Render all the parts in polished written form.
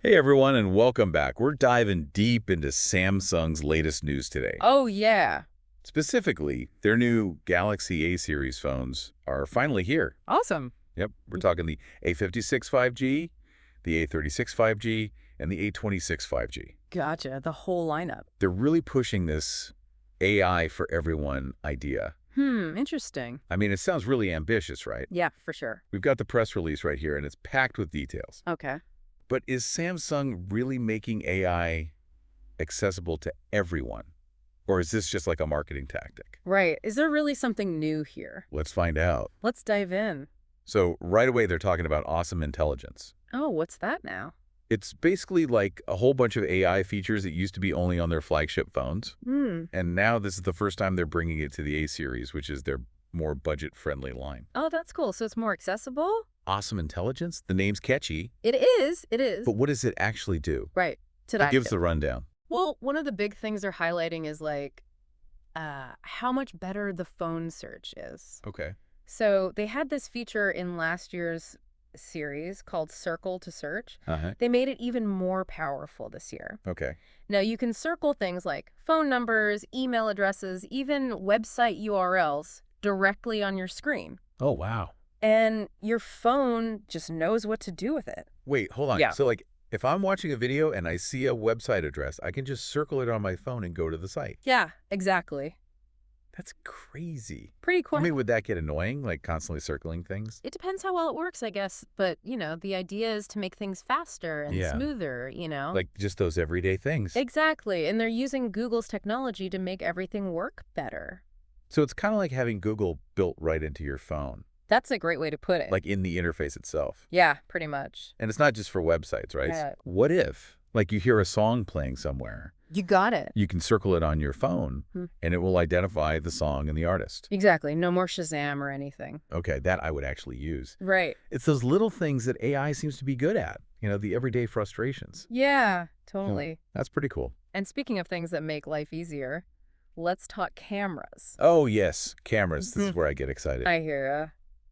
Hey everyone, and welcome back. We're diving deep into Samsung's latest news today. Oh, yeah. Specifically, their new Galaxy A series phones are finally here. Awesome. Yep, we're talking the A56 5G, the A36 5G, and the A26 5G. Gotcha. The whole lineup. They're really pushing this AI for everyone idea. Interesting. I mean, it sounds really ambitious, right? Yeah, for sure. We've got the press release right here, and it's packed with details. Okay. But is Samsung really making AI accessible to everyone? Or is this just like a marketing tactic? Right. Is there really something new here? Let's find out. Let's dive in. So right away, they're talking about awesome intelligence. Oh, what's that now? It's basically like a whole bunch of AI features that used to be only on their flagship phones. And now this is the first time they're bringing it to the A series, which is their more budget-friendly line. Oh, that's cool. So it's more accessible? Awesome intelligence? The name's catchy. It is. It is. But what does it actually do? Right. Give us the rundown. Well, one of the big things they're highlighting is like how much better the phone search is. Okay. So they had this feature in last year's series called Circle to Search. They made it even more powerful this year. Okay. Now, you can circle things like phone numbers, email addresses, even website URLs directly on your screen. Oh, wow. And your phone just knows what to do with it. Wait, hold on. Yeah. So, like, if I'm watching a video and I see a website address, I can just circle it on my phone and go to the site. Yeah, exactly. That's crazy. Pretty cool. I mean, would that get annoying, like constantly circling things? It depends how well it works, I guess. But, the idea is to make things faster and smoother. Like just those everyday things. Exactly. And they're using Google's technology to make everything work better. So it's kind of like having Google built right into your phone, That's a great way to put it. like in the interface itself. Yeah, pretty much. And it's not just for websites, right? Yeah. What if, like, you hear a song playing somewhere? You got it. You can circle it on your phone, and it will identify the song and the artist. Exactly. No more Shazam or anything. Okay, that I would actually use. Right. It's those little things that AI seems to be good at, the everyday frustrations. Yeah, totally. That's pretty cool. And speaking of things that make life easier, let's talk cameras. Oh, yes, cameras. This is where I get excited. I hear ya.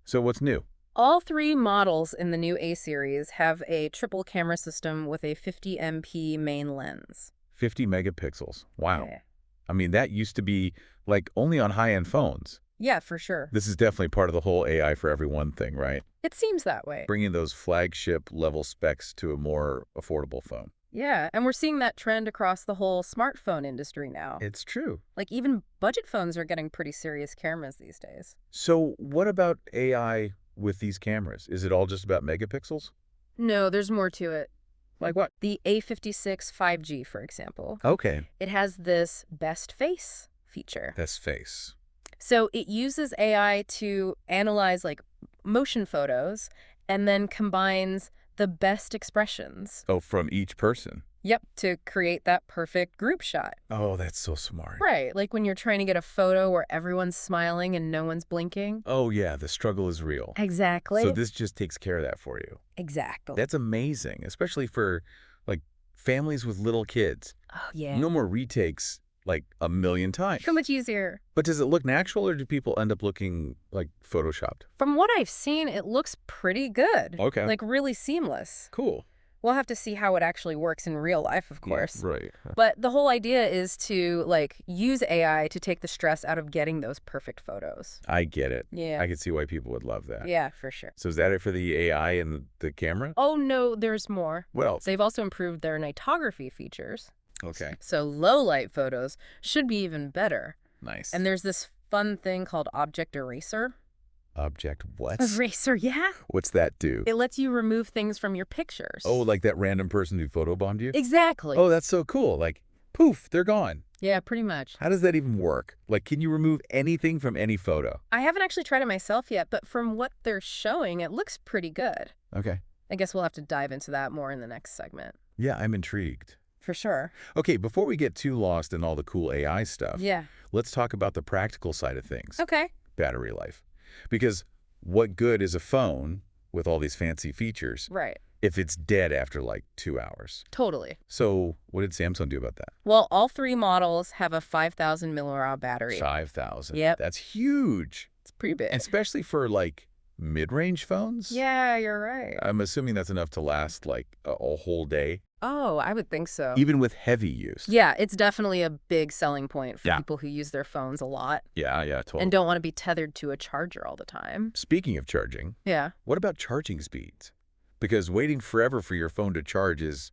So what's new? All three models in the new A series have a triple camera system with a 50 MP main lens. 50 megapixels. Wow. Yeah. I mean, that used to be, like, only on high-end phones. Yeah, for sure. This is definitely part of the whole AI for everyone thing, right? It seems that way. Bringing those flagship-level specs to a more affordable phone. Yeah, and we're seeing that trend across the whole smartphone industry now. It's true. Like, even budget phones are getting pretty serious cameras these days. So what about AI with these cameras? Is it all just about megapixels? No, there's more to it. Like what? The A56 5G, for example. Okay. It has this best face feature. That's face. So it uses AI to analyze like motion photos and then combines the best expressions. Oh, from each person? Yep, to create that perfect group shot. Oh, that's so smart. Right, like when you're trying to get a photo where everyone's smiling and no one's blinking. Oh, yeah, the struggle is real. Exactly. So this just takes care of that for you. Exactly. That's amazing, especially for, like, families with little kids. Oh, yeah. No more retakes, like, a million times. So much easier. But does it look natural, or do people end up looking, like, photoshopped? From what I've seen, it looks pretty good. Okay. Like really seamless. Cool. We'll have to see how it actually works in real life, of course. Yeah, right. But the whole idea is to, like, use AI to take the stress out of getting those perfect photos. I get it. Yeah. I can see why people would love that. Yeah, for sure. So is that it for the AI and the camera? Oh, no, there's more. What else? They've also improved their nightography features. Okay. So low-light photos should be even better. Nice. And there's this fun thing called Object Eraser. Object what? Eraser, yeah. What's that do? It lets you remove things from your pictures. Oh, like that random person who photobombed you? Exactly. Oh, that's so cool. Like, poof, they're gone. Yeah, pretty much. How does that even work? Like, can you remove anything from any photo? I haven't actually tried it myself yet, but from what they're showing, it looks pretty good. Okay. I guess we'll have to dive into that more in the next segment. Yeah, I'm intrigued. For sure. Okay, before we get too lost in all the cool AI stuff, Yeah. let's talk about the practical side of things. Okay. Battery life. Because what good is a phone with all these fancy features Right. if it's dead after like 2 hours? Totally. So what did Samsung do about that? Well, all three models have a 5,000 milliamp hour battery. 5,000. Yep. That's huge. It's pretty big. And especially for like mid-range phones? Yeah, you're right. I'm assuming that's enough to last like a whole day, Oh, I would think so. even with heavy use. Yeah, it's definitely a big selling point for Yeah. people who use their phones a lot Yeah, totally. and don't want to be tethered to a charger all the time. Speaking of charging, Yeah. what about charging speeds? Because waiting forever for your phone to charge is,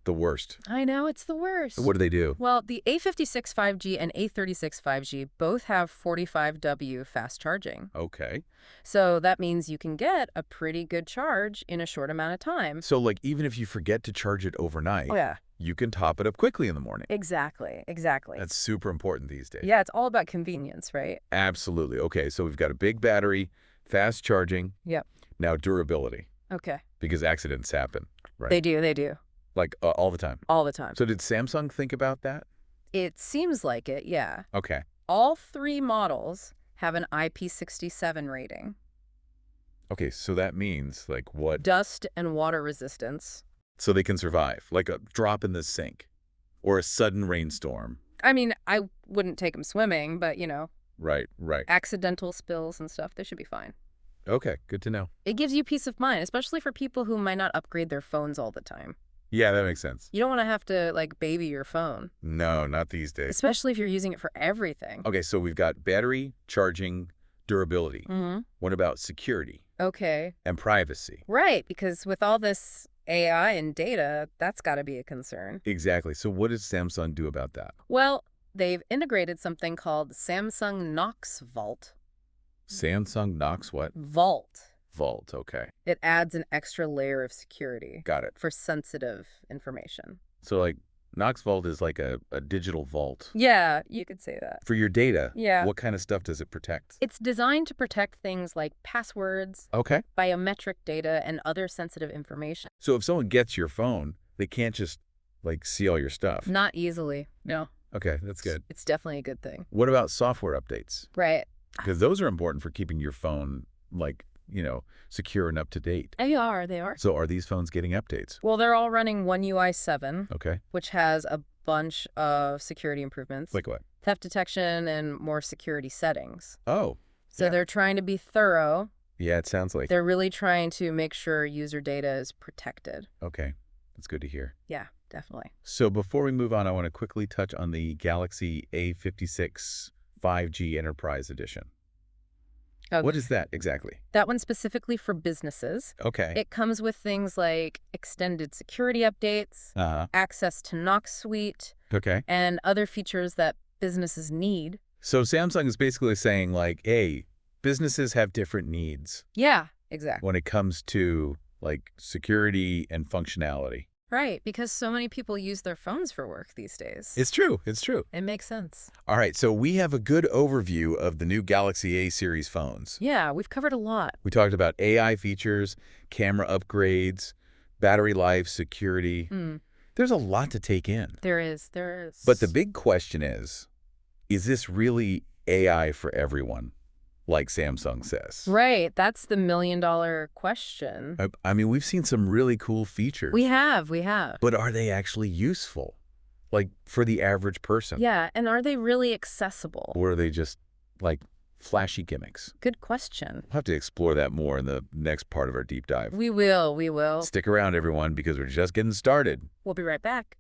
the worst. I know, it's the worst. What do they do? Well, the A56 5G and A36 5G both have 45W fast charging. Okay. So that means you can get a pretty good charge in a short amount of time. So, like, even if you forget to charge it overnight, Oh, yeah. you can top it up quickly in the morning. Exactly. That's super important these days. Yeah, it's all about convenience, right? Absolutely. Okay, so we've got a big battery, fast charging. Yep. Now durability, Okay. because accidents happen, right? They do. Like all the time. All the time. So did Samsung think about that? It seems like it, yeah. Okay. All three models have an IP67 rating. Okay, so that means like what? Dust and water resistance. So they can survive, like a drop in the sink or a sudden rainstorm. I mean, I wouldn't take them swimming, but, Right. accidental spills and stuff, they should be fine. Okay, good to know. It gives you peace of mind, especially for people who might not upgrade their phones all the time. Yeah, that makes sense. You don't want to have to, baby your phone, No, not these days. especially if you're using it for everything. Okay, so we've got battery, charging, durability. Mm-hmm. What about security Okay. and privacy? Right, because with all this AI and data, that's got to be a concern. Exactly. So what does Samsung do about that? Well, they've integrated something called Samsung Knox Vault. Samsung Knox what? Vault. Okay. It adds an extra layer of security Got it. for sensitive information. So like Knox Vault is like a digital vault. Yeah, you could say that. For your data, Yeah. what kind of stuff does it protect? It's designed to protect things like passwords, Okay. biometric data, and other sensitive information. So if someone gets your phone, they can't just like see all your stuff. Not easily. No. Okay, that's good. It's definitely a good thing. What about software updates? Right. Because those are important for keeping your phone secure and up to date. They are. So are these phones getting updates? Well, they're all running One UI 7, Okay. which has a bunch of security improvements. Like what? Theft detection and more security settings. Oh. So Yeah. they're trying to be thorough. Yeah, it sounds like. They're really trying to make sure user data is protected. Okay. That's good to hear. Yeah, definitely. So before we move on, I want to quickly touch on the Galaxy A56 5G Enterprise Edition. Okay. What is that exactly? That one's specifically for businesses. Okay. It comes with things like extended security updates, access to Knox Suite, Okay. and other features that businesses need. So Samsung is basically saying like, hey, businesses have different needs Yeah, exactly. when it comes to like security and functionality. Right, because so many people use their phones for work these days. It's true. It makes sense. All right, so we have a good overview of the new Galaxy A series phones. Yeah, we've covered a lot. We talked about AI features, camera upgrades, battery life, security. There's a lot to take in. There is. But the big question is this really AI for everyone, like Samsung says? Right, that's the million-dollar question. I mean, we've seen some really cool features. We have. But are they actually useful? Like, for the average person? Yeah, and are they really accessible? Or are they just, like, flashy gimmicks? Good question. We'll have to explore that more in the next part of our deep dive. We will. Stick around, everyone, because we're just getting started. We'll be right back.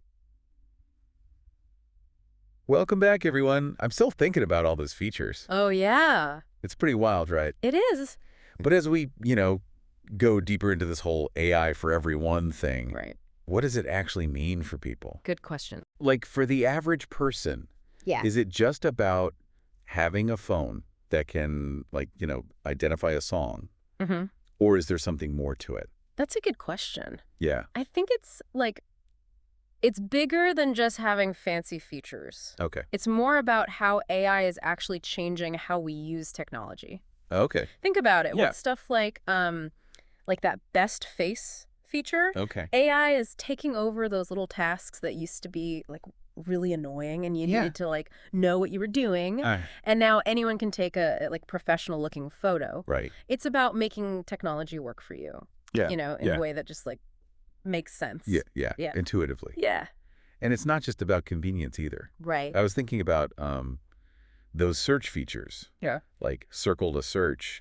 Welcome back, everyone. I'm still thinking about all those features. Oh, yeah. It's pretty wild, right? It is. But as we, go deeper into this whole AI for everyone thing, Right. what does it actually mean for people? Good question. Like, for the average person, Yeah. is it just about having a phone that can, identify a song? Mm-hmm. Or is there something more to it? That's a good question. Yeah. I think it's bigger than just having fancy features. Okay. It's more about how AI is actually changing how we use technology. Okay. Think about it. Yeah. With stuff like that best face feature. Okay. AI is taking over those little tasks that used to be really annoying and you needed to know what you were doing. And now anyone can take a professional looking photo. Right. It's about making technology work for you. Yeah. In a way that just makes sense. Yeah. Intuitively. Yeah. And it's not just about convenience either. Right. I was thinking about those search features. Yeah. Like circle to search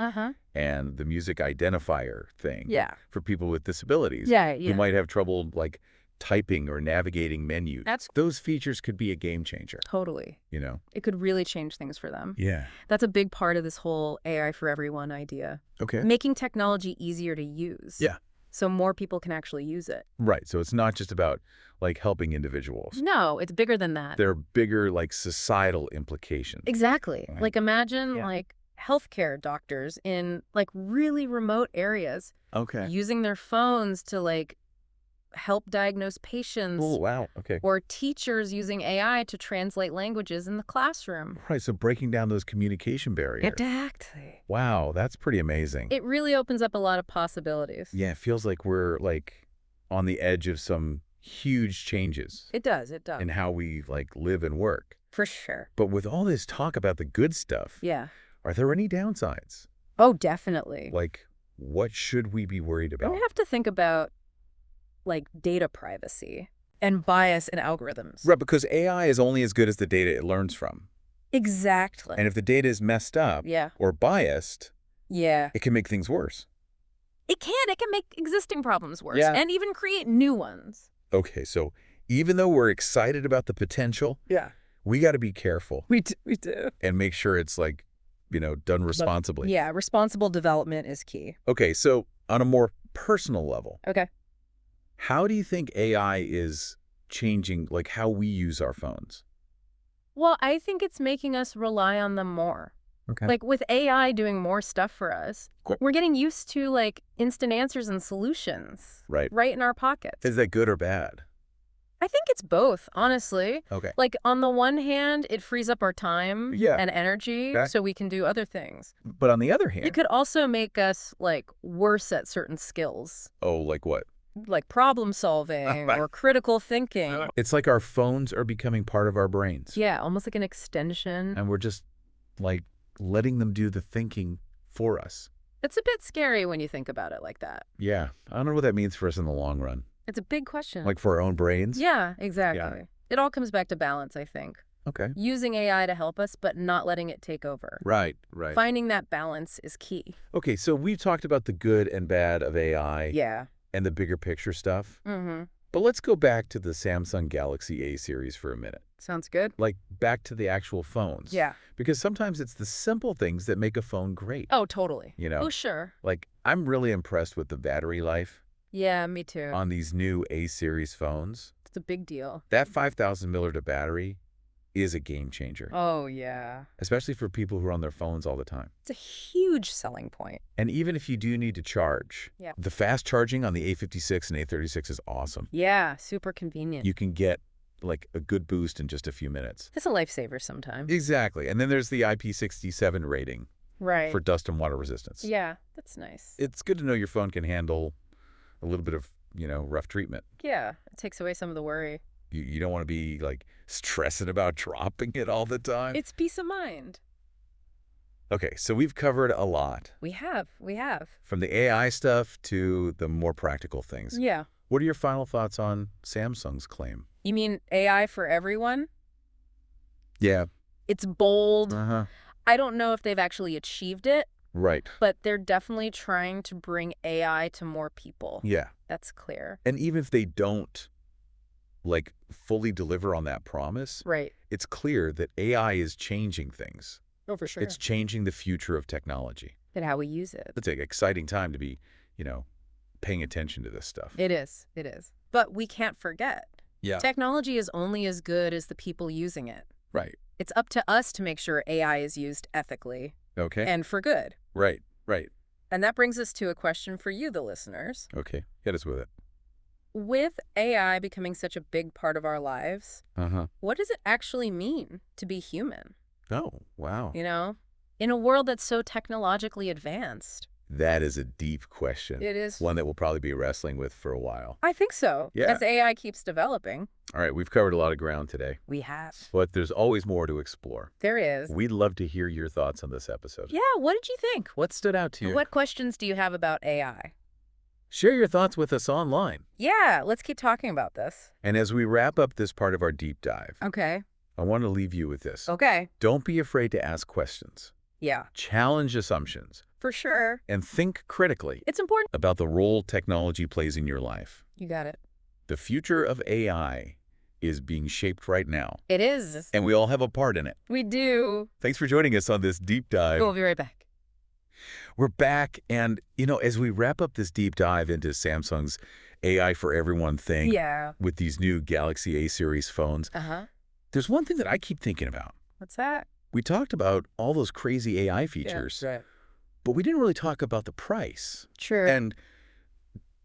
and the music identifier thing. Yeah. For people with disabilities. Yeah. Who might have trouble like typing or navigating menus. Those features could be a game changer. Totally. You know? It could really change things for them. Yeah. That's a big part of this whole AI for everyone idea. Okay. Making technology easier to use. Yeah. So more people can actually use it. Right. So it's not just about like helping individuals. No, it's bigger than that. There are bigger like societal implications. Exactly. Right. Like imagine like healthcare doctors in like really remote areas using their phones to like help diagnose patients. Oh, wow. Okay. Or teachers using AI to translate languages in the classroom. Right. So breaking down those communication barriers. Exactly. Wow. That's pretty amazing. It really opens up a lot of possibilities. Yeah. It feels like we're like on the edge of some huge changes. It does. It does. In how we like live and work. For sure. But with all this talk about the good stuff. Yeah. Are there any downsides? Oh, definitely. Like, what should we be worried about? We have to think about like data privacy and bias in algorithms. Right, because AI is only as good as the data it learns from. Exactly. And if the data is messed up or biased, it can make things worse. It can make existing problems worse and even create new ones. Okay, so even though we're excited about the potential, we got to be careful. We do. And make sure it's like, you know, done responsibly. Yeah, responsible development is key. Okay, so on a more personal level. Okay. How do you think AI is changing, like, how we use our phones? Well, I think it's making us rely on them more. Okay. Like, with AI doing more stuff for us, we're getting used to, like, instant answers and solutions. Right in our pockets. Is that good or bad? I think it's both, honestly. Okay. Like, on the one hand, it frees up our time and energy so we can do other things. But on the other hand... It could also make us, like, worse at certain skills. Oh, like what? Like problem solving or critical thinking. It's like our phones are becoming part of our brains. Yeah, almost like an extension. And we're just like letting them do the thinking for us. It's a bit scary when you think about it like that. Yeah. I don't know what that means for us in the long run. It's a big question. Like for our own brains? Yeah, exactly. Yeah. It all comes back to balance, I think. Okay. Using AI to help us, but not letting it take over. Right. Finding that balance is key. Okay, so we've talked about the good and bad of AI. Yeah. And the bigger picture stuff. But let's go back to the Samsung Galaxy A series for a minute. Sounds good. Like back to the actual phones. Yeah. Because sometimes it's the simple things that make a phone great. Oh, totally. You know? Oh, sure. Like I'm really impressed with the battery life. Yeah, me too. On these new A series phones. It's a big deal. That 5,000 mAh battery is a game changer. Oh, yeah. Especially for people who are on their phones all the time. It's a huge selling point. And even if you do need to charge, the fast charging on the A56 and A36 is awesome. Yeah, super convenient. You can get like a good boost in just a few minutes. It's a lifesaver sometimes. Exactly. And then there's the IP67 rating. Right. For dust and water resistance. Yeah, that's nice. It's good to know your phone can handle a little bit of, you know, rough treatment. Yeah, it takes away some of the worry. You don't want to be like stressing about dropping it all the time. It's peace of mind. Okay, so we've covered a lot. We have. From the AI stuff to the more practical things. Yeah. What are your final thoughts on Samsung's claim? You mean AI for everyone? Yeah. It's bold. I don't know if they've actually achieved it. Right. But they're definitely trying to bring AI to more people. Yeah. That's clear. And even if they don't like fully deliver on that promise, it's clear that AI is changing things. Oh, for sure. It's changing the future of technology. And how we use it. It's an exciting time to be, you know, paying attention to this stuff. It is. But we can't forget. Yeah. Technology is only as good as the people using it. Right. It's up to us to make sure AI is used ethically. Okay. And for good. Right. And that brings us to a question for you, the listeners. Okay. Hit us with it. With AI becoming such a big part of our lives, what does it actually mean to be human? Oh, wow. You know, in a world that's so technologically advanced. That is a deep question. It is. One that we'll probably be wrestling with for a while. I think so. Yeah. As AI keeps developing. All right, we've covered a lot of ground today. We have. But there's always more to explore. There is. We'd love to hear your thoughts on this episode. Yeah, what did you think? What stood out to you? What questions do you have about AI? Share your thoughts with us online. Yeah, let's keep talking about this. And as we wrap up this part of our deep dive, okay, I want to leave you with this. Okay. Don't be afraid to ask questions. Yeah. Challenge assumptions. For sure. And think critically. It's important. About the role technology plays in your life. You got it. The future of AI is being shaped right now. It is. And we all have a part in it. We do. Thanks for joining us on this deep dive. We'll be right back. We're back, and, as we wrap up this deep dive into Samsung's AI for everyone thing with these new Galaxy A series phones, there's one thing that I keep thinking about. What's that? We talked about all those crazy AI features, but we didn't really talk about the price. True. And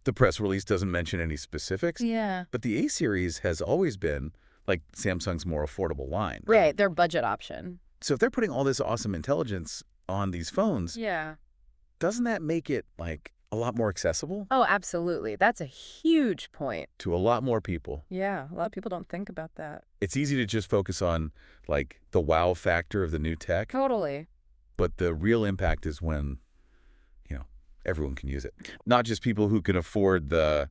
the press release doesn't mention any specifics. Yeah. But the A series has always been, like, Samsung's more affordable line. Right, their budget option. So if they're putting all this awesome intelligence on these phones, doesn't that make it, like, a lot more accessible? Oh, absolutely. That's a huge point. To a lot more people. Yeah, a lot of people don't think about that. It's easy to just focus on, like, the wow factor of the new tech. Totally. But the real impact is when, everyone can use it. Not just people who can afford the,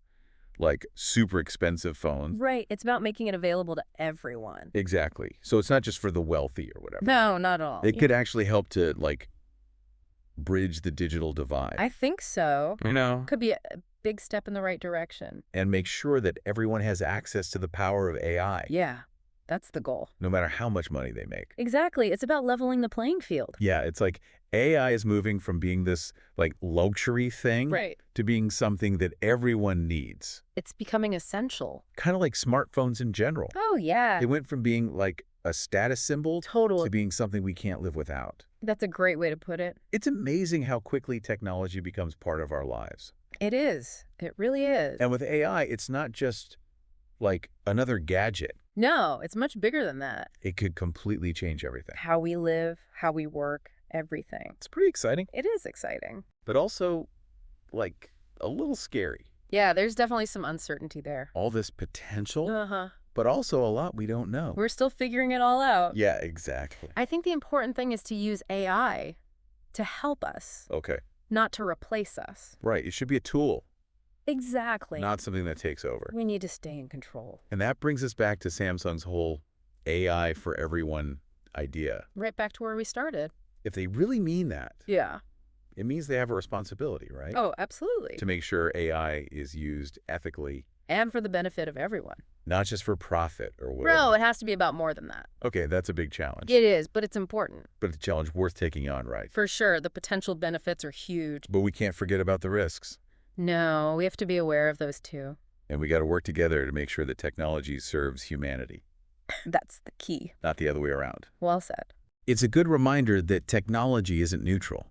like, super expensive phone. Right. It's about making it available to everyone. Exactly. So it's not just for the wealthy or whatever. No, not at all. It could actually help to, like, bridge the digital divide. I think so. Could be a big step in the right direction. And make sure that everyone has access to the power of AI. Yeah, that's the goal. No matter how much money they make. Exactly. It's about leveling the playing field. Yeah, it's like AI is moving from being this, like, luxury thing to being something that everyone needs. It's becoming essential. Kind of like smartphones in general. Oh, yeah. They went from being, like, a status symbol to being something we can't live without. That's a great way to put it. It's amazing how quickly technology becomes part of our lives. It is. It really is. And with AI, it's not just, like, another gadget. No, it's much bigger than that. It could completely change everything. How we live, how we work, everything. It's pretty exciting. It is exciting. But also, like, a little scary. Yeah, there's definitely some uncertainty there. All this potential, but also a lot we don't know. We're still figuring it all out. Yeah, exactly. I think the important thing is to use AI to help us. Okay. Not to replace us. Right. It should be a tool. Exactly. Not something that takes over. We need to stay in control. And that brings us back to Samsung's whole AI for everyone idea. Right back to where we started. If they really mean that, it means they have a responsibility, right? Oh, absolutely. To make sure AI is used ethically. And for the benefit of everyone. Not just for profit or whatever. No, it has to be about more than that. Okay, that's a big challenge. It is, but it's important. But it's a challenge worth taking on, right? For sure. The potential benefits are huge. But we can't forget about the risks. No, we have to be aware of those too. And we got to work together to make sure that technology serves humanity. That's the key. Not the other way around. Well said. It's a good reminder that technology isn't neutral.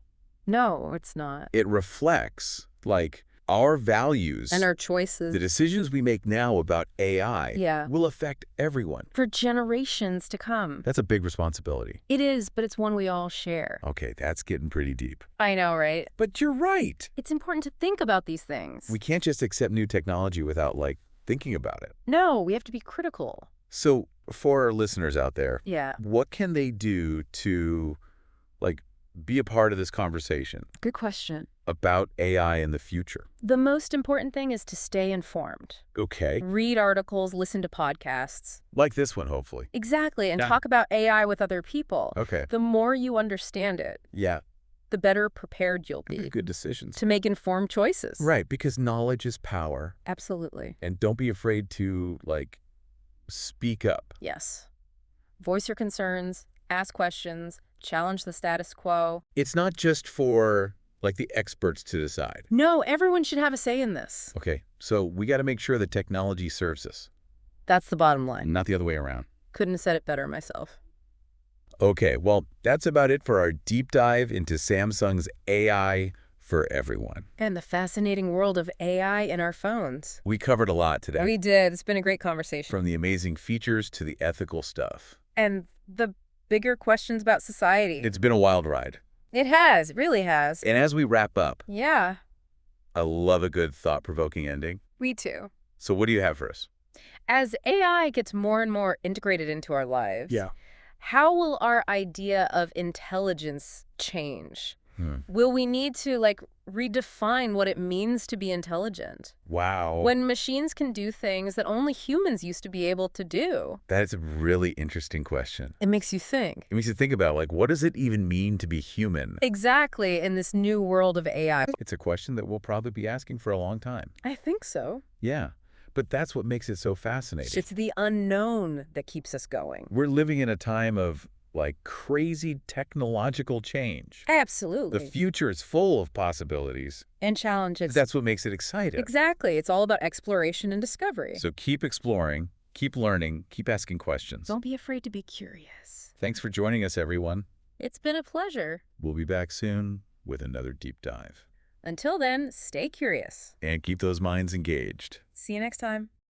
No, it's not. It reflects, like, our values. And our choices. The decisions we make now about AI will affect everyone. For generations to come. That's a big responsibility. It is, but it's one we all share. Okay, that's getting pretty deep. I know, right? But you're right. It's important to think about these things. We can't just accept new technology without, like, thinking about it. No, we have to be critical. So, for our listeners out there, what can they do to, like, be a part of this conversation? Good question. About AI in the future. The most important thing is to stay informed. Okay. Read articles, listen to podcasts. Like this one, hopefully. Exactly, and talk about AI with other people. Okay. The more you understand it, the better prepared you'll be. Good decisions. To make informed choices. Right, because knowledge is power. Absolutely. And don't be afraid to, like, speak up. Yes. Voice your concerns, ask questions, challenge the status quo. It's not just for, like, the experts to decide. No, everyone should have a say in this. Okay, so we got to make sure that technology serves us. That's the bottom line. Not the other way around. Couldn't have said it better myself. Okay, well, that's about it for our deep dive into Samsung's AI for everyone. And the fascinating world of AI in our phones. We covered a lot today. We did. It's been a great conversation. From the amazing features to the ethical stuff. And the bigger questions about society. It's been a wild ride. It has. It really has. And as we wrap up, I love a good thought-provoking ending. We too. So what do you have for us? As AI gets more and more integrated into our lives, how will our idea of intelligence change? Will we need to, like, redefine what it means to be intelligent? Wow. When machines can do things that only humans used to be able to do. That's a really interesting question. It makes you think. It makes you think about, like, what does it even mean to be human? Exactly, in this new world of AI. It's a question that we'll probably be asking for a long time. I think so. Yeah. But that's what makes it so fascinating. It's the unknown that keeps us going. We're living in a time of, like, crazy technological change. Absolutely. The future is full of possibilities. And challenges. That's what makes it exciting. Exactly. It's all about exploration and discovery. So keep exploring, keep learning, keep asking questions. Don't be afraid to be curious. Thanks for joining us, everyone. It's been a pleasure. We'll be back soon with another deep dive. Until then, stay curious. And keep those minds engaged. See you next time.